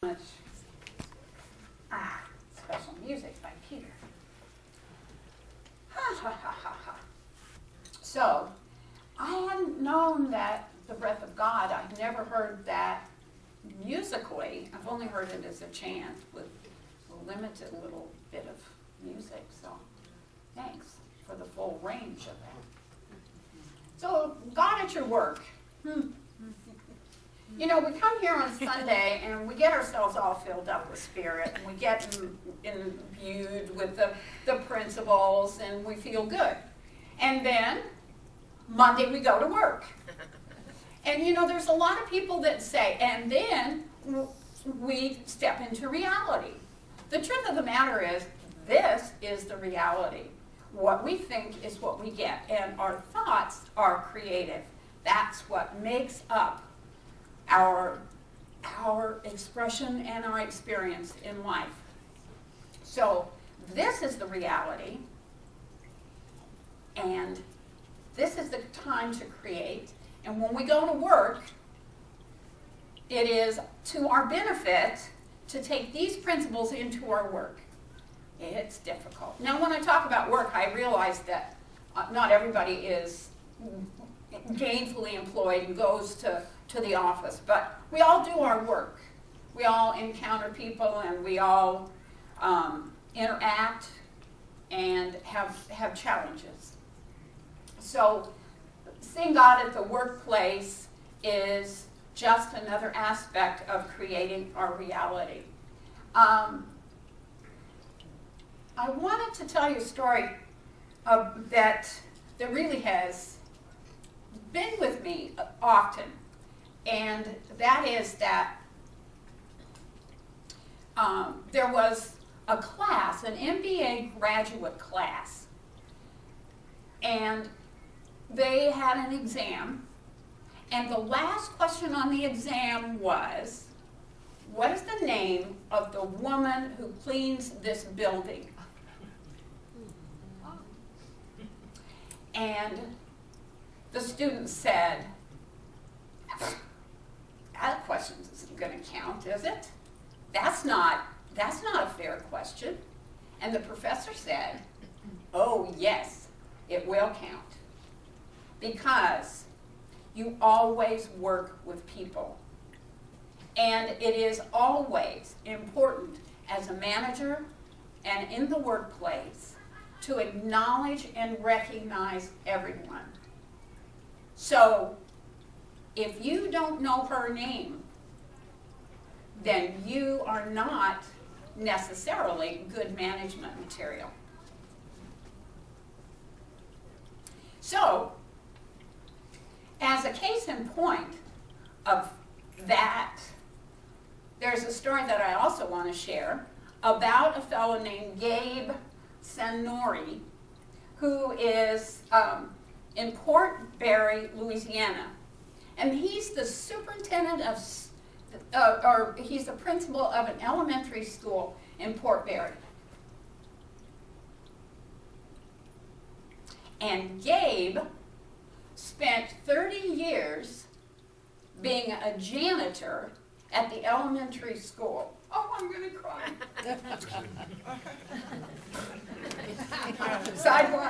much special music by Peter. Ha ha ha ha ha. So, I hadn't known that the breath of God, I've never heard that musically. I've only heard it as a chant with a limited little bit of music. So, thanks for the full range of that. So, God at your work. You know, we come here on Sunday and we get ourselves all filled up with spirit, and we get imbued with the principles, and we feel good. And then Monday we go to work. And you know, there's a lot of people that say, and then we step into reality. The truth of the matter is, this is the reality. What we think is what we get, and our thoughts are creative. That's what makes up our expression and our experience in life. So this is the reality, and this is the time to create. And when we go to work, it is to our benefit to take these principles into our work. It's difficult. Now, when I talk about work, I realize that not everybody is gainfully employed and goes to the office, but we all do our work. We all encounter people, and we all interact and have challenges. So seeing God at the workplace is just another aspect of creating our reality. I wanted to tell you a story that really has been with me often, and that is that there was a class, an MBA graduate class, and they had an exam, and the last question on the exam was, what is the name of the woman who cleans this building? And the student said, that question isn't going to count, is it? That's not a fair question. And the professor said, oh yes, it will count. Because you always work with people. And it is always important as a manager and in the workplace to acknowledge and recognize everyone. So, if you don't know her name, then you are not necessarily good management material. So, as a case in point of that, there's a story that I also want to share about a fellow named Gabe Senori, who is in Port Barre, Louisiana. And he's the superintendent of, he's the principal of an elementary school in Port Barre. And Gabe spent 30 years being a janitor at the elementary school. Oh, I'm going to cry.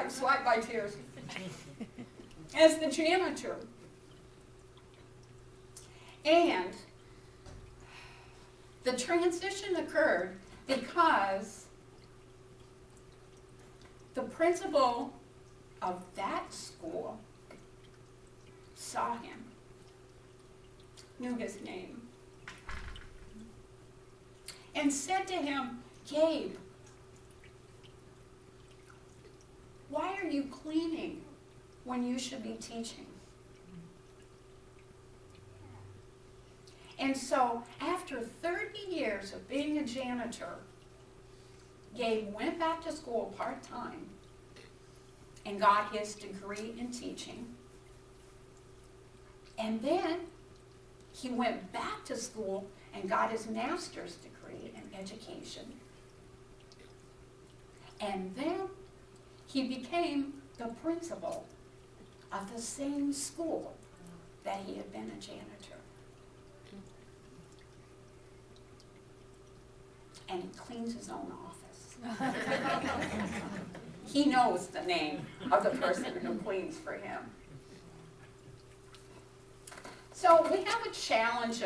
Swipe by tears. As the janitor. And the transition occurred because the principal of that school saw him, knew his name, and said to him, Gabe, why are you cleaning when you should be teaching? And so, after 30 years of being a janitor, Gabe went back to school part-time and got his degree in teaching. And then he went back to school and got his master's degree in education. And then he became the principal of the same school that he had been a janitor. and he cleans his own office. He knows the name of the person who cleans for him. So we have a challenge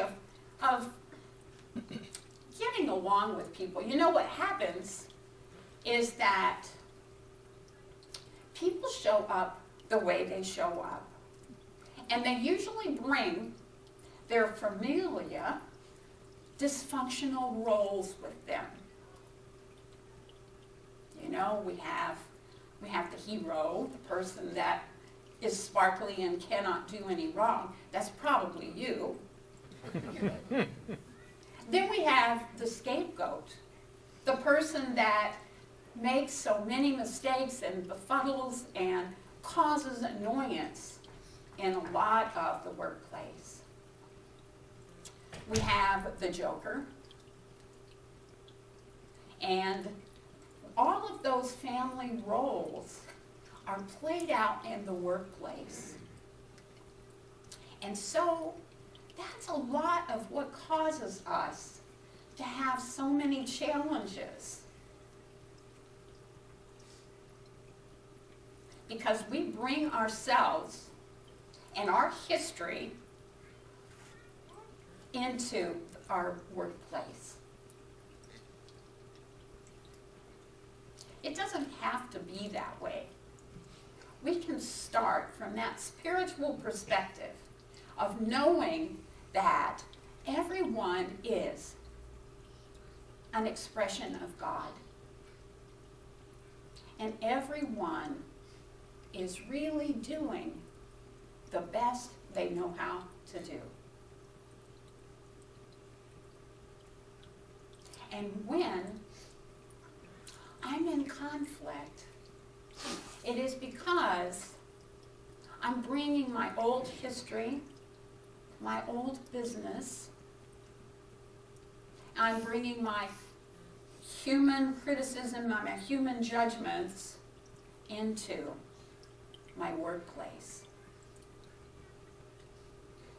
of getting along with people. You know what happens is that people show up the way they show up. And they usually bring their familiar dysfunctional roles with them. You know, we have the hero, the person that is sparkly and cannot do any wrong. That's probably you. Then we have the scapegoat, the person that makes so many mistakes and befuddles and causes annoyance in a lot of the workplace. We have the joker, and all of those family roles are played out in the workplace. And so that's a lot of what causes us to have so many challenges. Because we bring ourselves and our history into our workplace. It doesn't have to be that way. We can start from that spiritual perspective of knowing that everyone is an expression of God. And everyone is really doing the best they know how to do. And when I'm in conflict, it is because I'm bringing my old history, my old business, I'm bringing my human criticism, my human judgments into my workplace.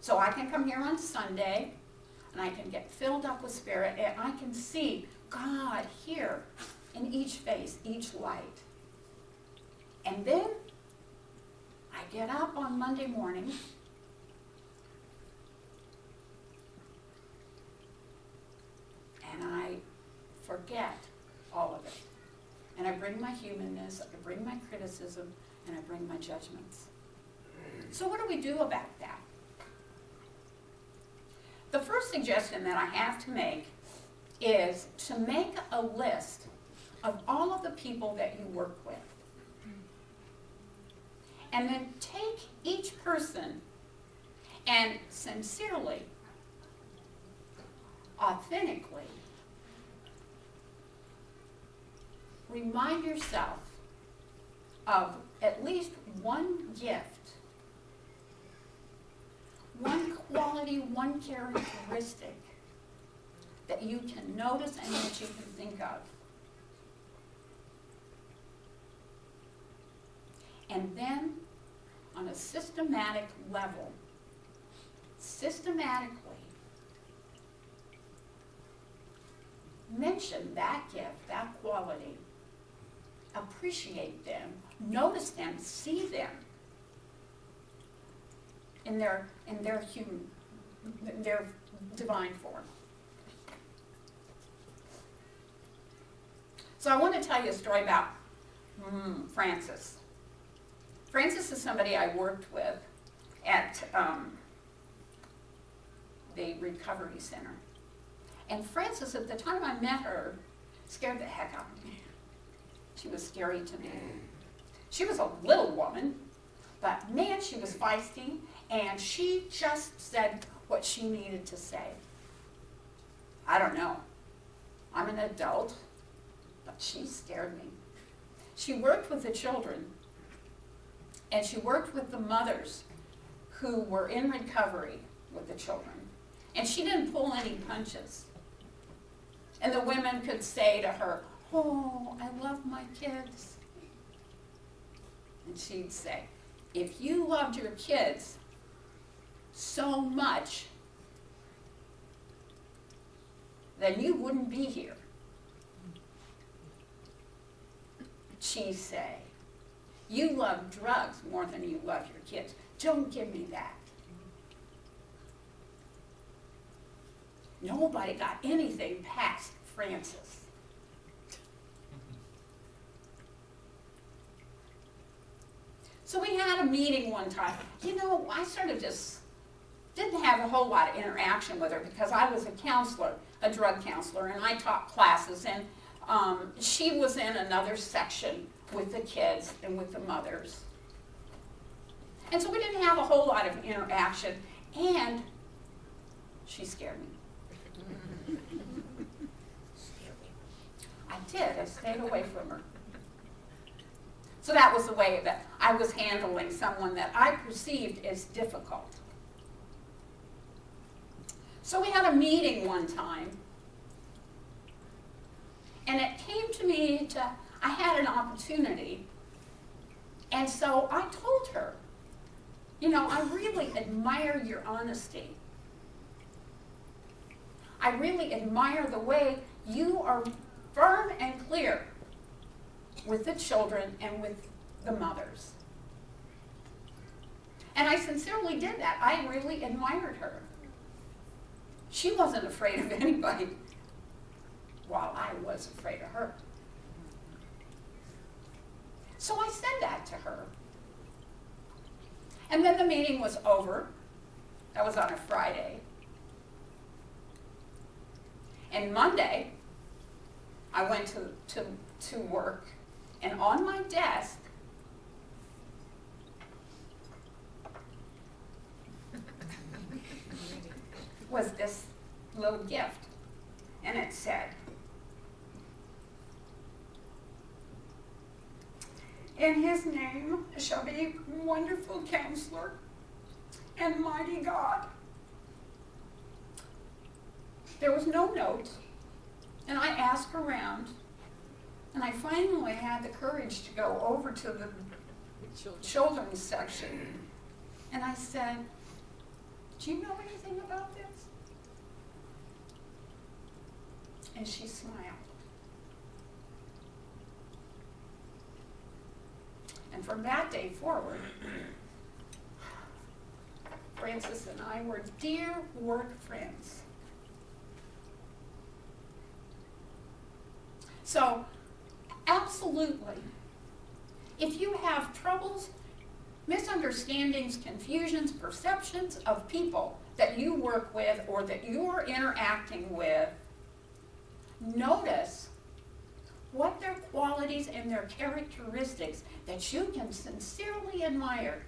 So I can come here on Sunday and I can get filled up with spirit and I can see God here in each face, each light. And then I get up on Monday morning and I forget all of it. And I bring my humanness, I bring my criticism, and I bring my judgments. So what do we do about that? The first suggestion that I have to make is to make a list of all of the people that you work with. And then take each person and sincerely, authentically, remind yourself of at least one gift, one quality, one characteristic that you can notice and that you can think of. And then, on a systematic level, systematically mention that gift, that quality, appreciate them, notice them, see them in their divine form. So I want to tell you a story about Francis. Francis is somebody I worked with at the recovery center. And Francis, at the time I met her, scared the heck out of me. She was scary to me. She was a little woman, but man, she was feisty, and she just said what she needed to say. I don't know. I'm an adult, but she scared me. She worked with the children, and she worked with the mothers who were in recovery with the children. And she didn't pull any punches. And the women could say to her, "Oh, I love my kids." And she'd say, "If you loved your kids so much, then you wouldn't be here. she say? You love drugs more than you love your kids. Don't give me that. Nobody got anything past Francis. So we had a meeting one time. You know, I sort of just didn't have a whole lot of interaction with her because I was a counselor, a drug counselor, and I taught classes, and she was in another section with the kids and with the mothers. And so we didn't have a whole lot of interaction, and she scared me. I did. I stayed away from her. So that was the way that I was handling someone that I perceived as difficult. So we had a meeting one time, and it came to me I had an opportunity, and so I told her, you know, I really admire your honesty. I really admire the way you are firm and clear with the children and with the mothers. And I sincerely did that. I really admired her. She wasn't afraid of anybody, while I was afraid of her. So I said that to her. And then the meeting was over. That was on a Friday. And Monday, I went to work, and on my desk was this little gift, and it said, "In his name shall be wonderful counselor and mighty God." There was no note, and I asked around, and I finally had the courage to go over to the children's section, and I said, "Do you know anything about this?" And she smiled. And from that day forward, Francis and I were dear work friends. So, absolutely, if you have troubles, misunderstandings, confusions, perceptions of people that you work with or that you're interacting with, notice what their qualities and their characteristics that you can sincerely admire.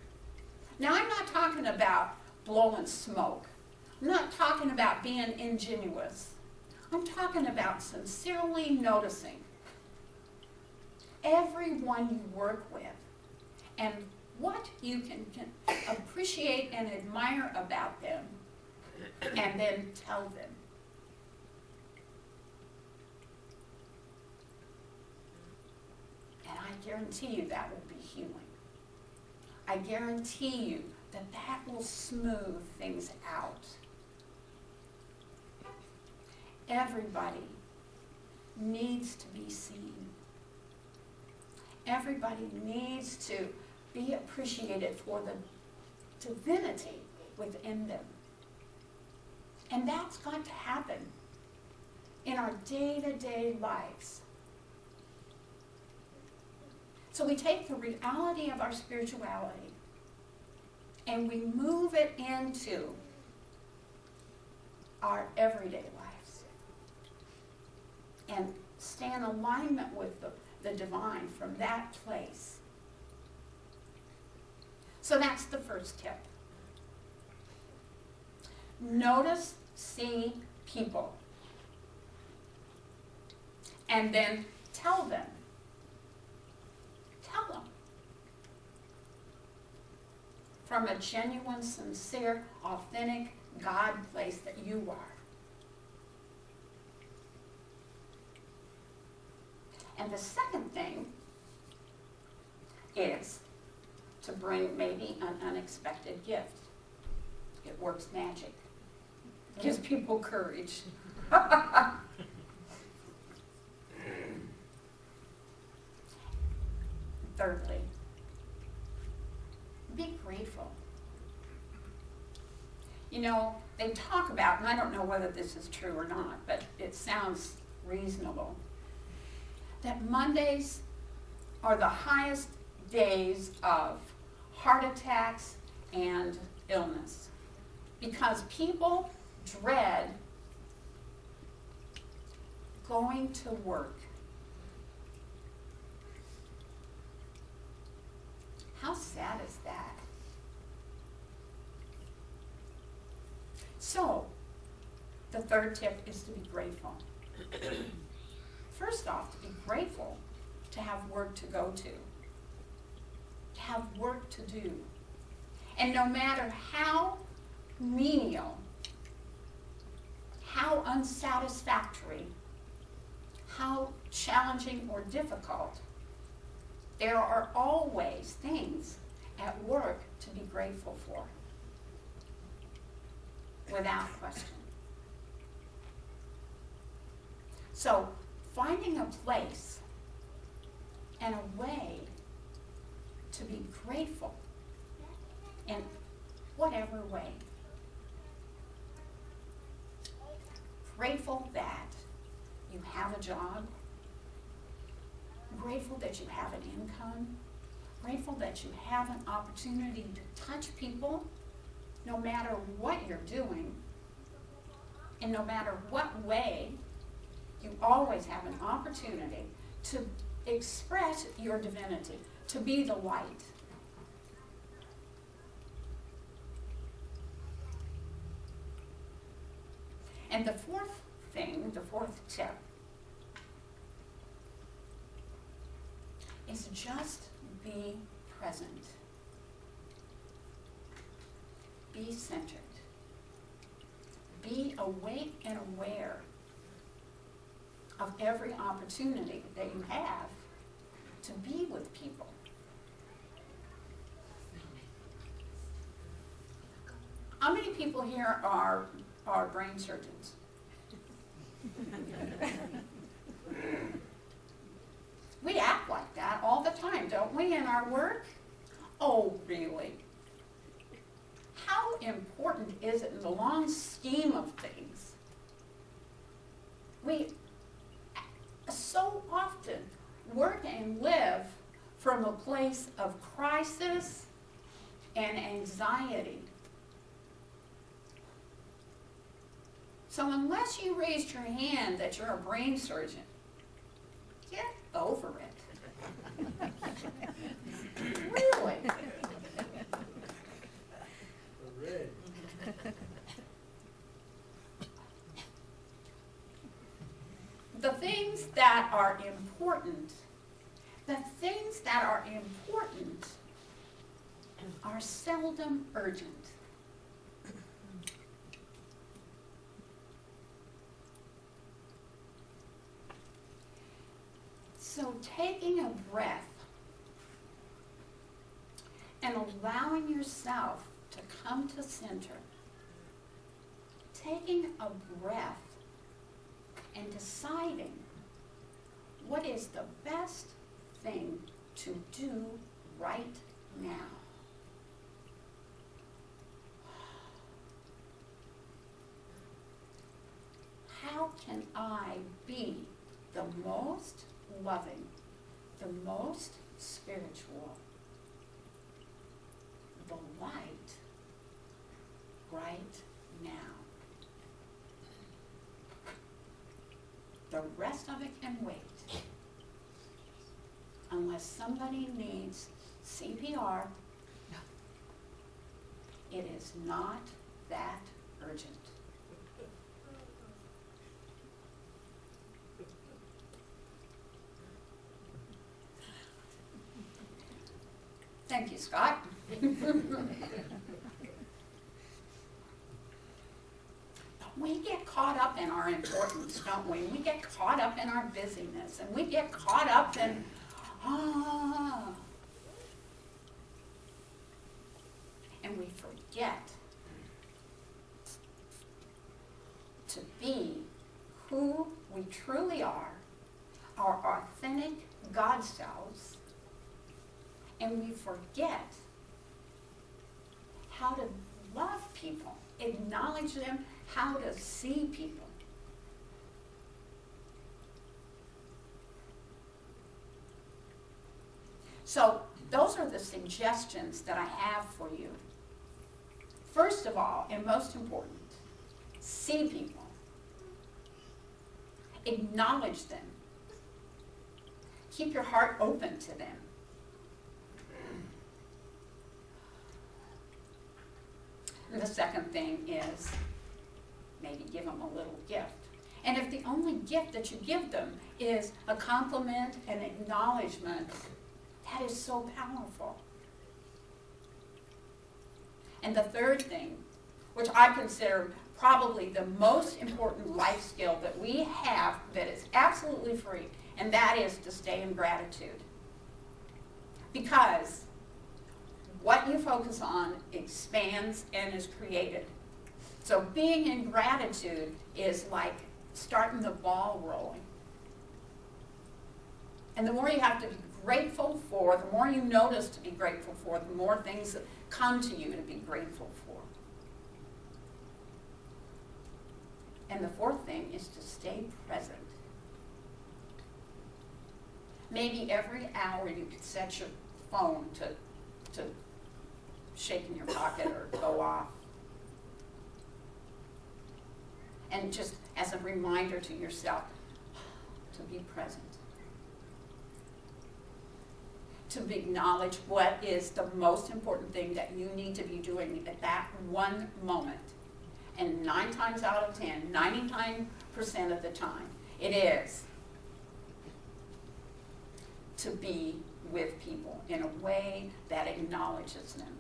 Now, I'm not talking about blowing smoke. I'm not talking about being ingenuous. I'm talking about sincerely noticing everyone you work with and what you can appreciate and admire about them, and then tell them. And I guarantee you that will be healing. I guarantee you that that will smooth things out. Everybody needs to be seen. Everybody needs to be appreciated for the divinity within them. And that's got to happen in our day-to-day lives. So we take the reality of our spirituality and we move it into our everyday lives and stay in alignment with the divine from that place. So that's the first tip. Notice, see people, and then tell them. Tell them. From a genuine, sincere, authentic God place that you are. And the second thing is to bring maybe an unexpected gift. It works magic. It gives people courage. thirdly, be grateful. You know, they talk about, and I don't know whether this is true or not, but it sounds reasonable, that Mondays are the highest days of heart attacks and illness because people dread going to work. How sad is that? So, the third tip is to be grateful. First off, to be grateful to have work to go to have work to do. And no matter how menial, how unsatisfactory, how challenging or difficult, there are always things at work to be grateful for, without question. So, finding a place and a way to be grateful in whatever way. Grateful that you have a job, grateful that you have an income, grateful that you have an opportunity to touch people no matter what you're doing, and no matter what way, you always have an opportunity to express your divinity, to be the light. And the fourth thing, the fourth tip, is just be present. Be centered. Be awake and aware of every opportunity that you have to be with people. How many people here are brain surgeons? We act like that all the time, don't we, in our work? Oh, really? How important is it in the long scheme of things? We so often work and live from a place of crisis and anxiety. So unless you raised your hand that you're a brain surgeon, get over it. Really? The things that are important are seldom urgent. So taking a breath and allowing yourself to come to center, taking a breath and deciding what is the best thing to do right now. How can I be the most loving, the most spiritual, the light right now? The rest of it can wait. Unless somebody needs CPR, it is not that urgent. Thank you, Scott. We get caught up in our importance, don't we? We get caught up in our busyness, and we get caught up in, and we forget to be who we truly are, our authentic God selves, and we forget how to love people, acknowledge them, how to see people. So those are the suggestions that I have for you. First of all, and most important, see people. Acknowledge them. Keep your heart open to them. And the second thing is maybe give them a little gift. And if the only gift that you give them is a compliment and acknowledgement, that is so powerful. And the third thing, which I consider probably the most important life skill that we have that is absolutely free, and that is to stay in gratitude. Because what you focus on expands and is created. So being in gratitude is like starting the ball rolling. And the more you have to be grateful for, the more you notice to be grateful for, the more things that come to you to be grateful for. And the fourth thing is to stay present. Maybe every hour you could set your phone to shake in your pocket or go off. And just as a reminder to yourself to be present. To acknowledge what is the most important thing that you need to be doing at that one moment. And 9 times out of 10, 99% of the time, it is to be with people in a way that acknowledges them.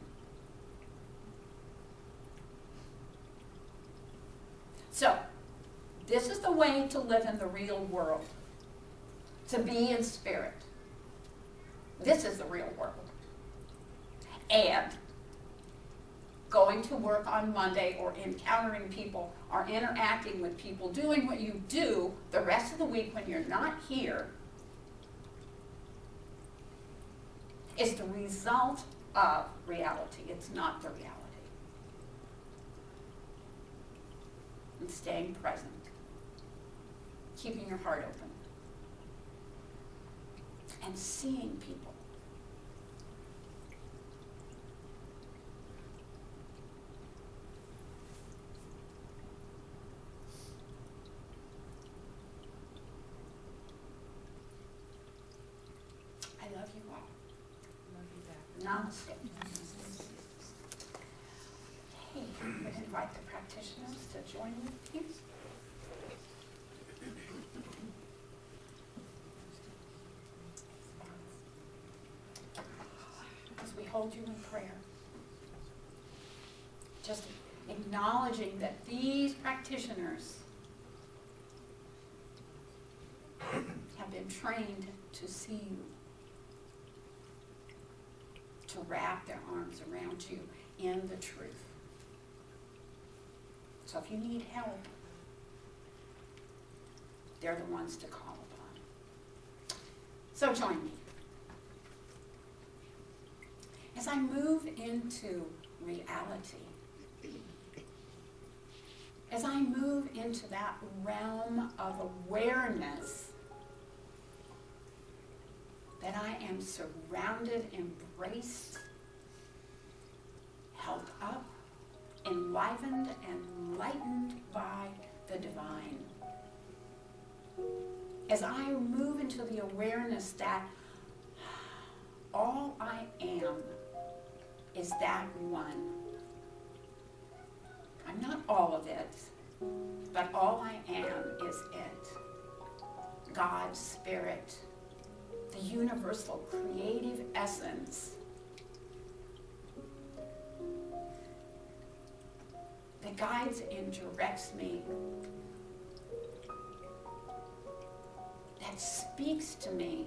So, this is the way to live in the real world, to be in spirit. This is the real world. And going to work on Monday or encountering people or interacting with people, doing what you do the rest of the week when you're not here, is the result of reality. It's not the reality. And staying present. Keeping your heart open. And seeing people. I love you all. Love you back. Namaste. Okay, I'm going to invite the practitioners to join me, please. As we hold you in prayer, just acknowledging that these practitioners have been trained to see you, to wrap their arms around you in the truth. So if you need help, they're the ones to call upon. So join me. As I move into reality, as I move into that realm of awareness that I am surrounded, embraced, held up, enlivened, and lightened by the divine. As I move into the awareness that all I am is that one. I'm not all of it, but all I am is it. God's Spirit, the universal creative essence that guides and directs me, that speaks to me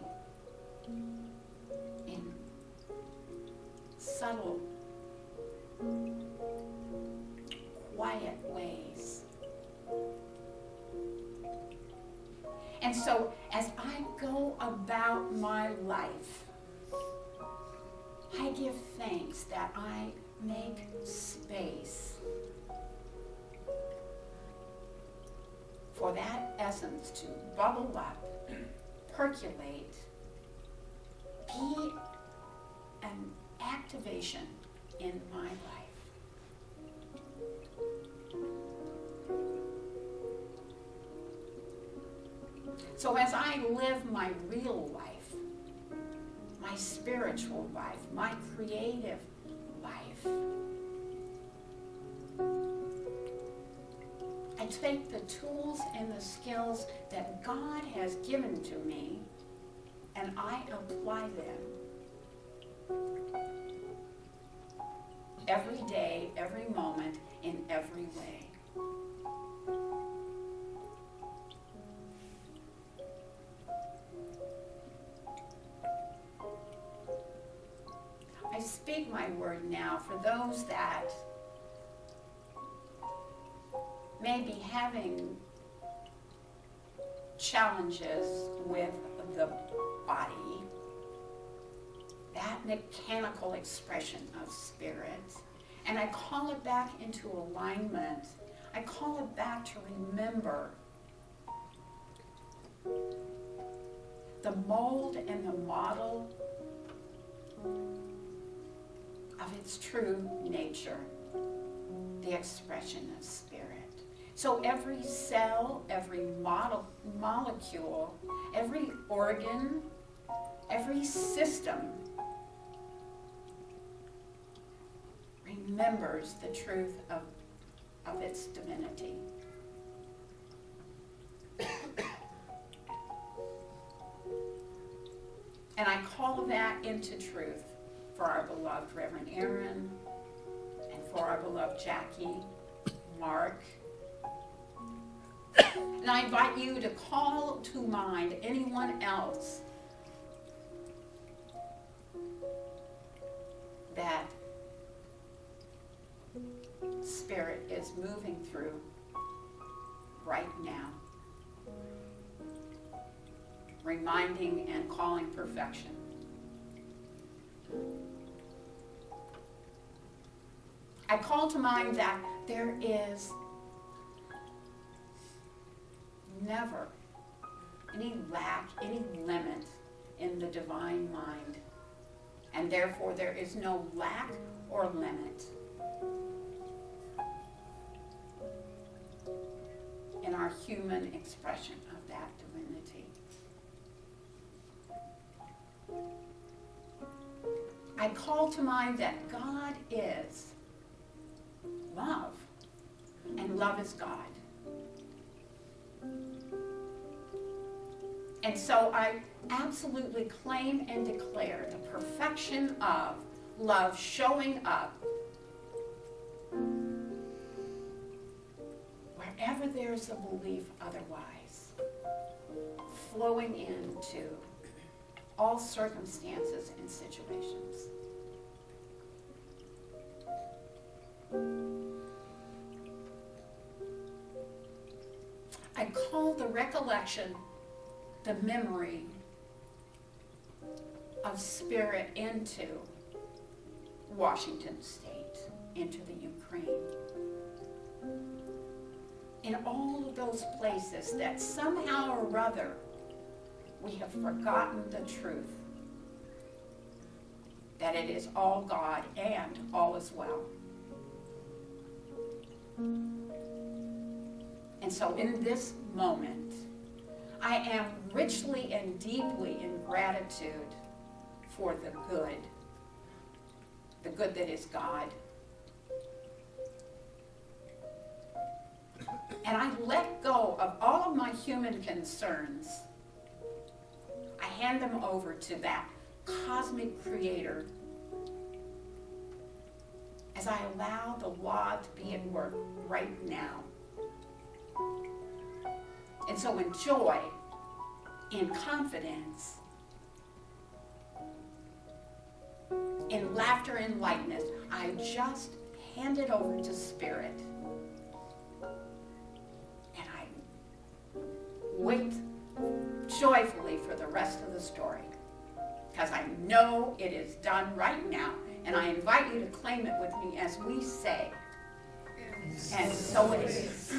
in subtle, quiet ways. And so as I go about my life, I give thanks that I make space for that essence to bubble up, percolate, be an activation in my life. So as I live my real life, my spiritual life, my creative life, I take the tools and the skills that God has given to me and I apply them every day, every moment, in every way. I speak my word now for those that may be having challenges with the body, that mechanical expression of spirit, and I call it back into alignment. I call it back to remember the mold and the model of its true nature, the expression of spirit. So every cell, every molecule, every organ, every system remembers the truth of its divinity. And I call that into truth for our beloved Reverend Aaron and for our beloved Jackie, Mark. And I invite you to call to mind anyone else that Spirit is moving through right now, reminding and calling perfection. I call to mind that there is never any lack, any limit in the divine mind, and therefore there is no lack or limit in our human expression of that divinity. I call to mind that God is love, and love is God. And so I absolutely claim and declare the perfection of love showing up wherever there's a belief otherwise, flowing into all circumstances and situations. I call the recollection, the memory of Spirit into Washington State, into the Ukraine. In all of those places that somehow or other we have forgotten the truth that it is all God and all is well. And so in this moment, I am richly and deeply in gratitude for the good that is God. And I let go of all of my human concerns. I hand them over to that cosmic creator as I allow the law to be at work right now. And so in joy, in confidence, in laughter and lightness, I just hand it over to Spirit. And I wait joyfully for the rest of the story, because I I know it is done right now, and I invite you to claim it with me as we say. And so it is.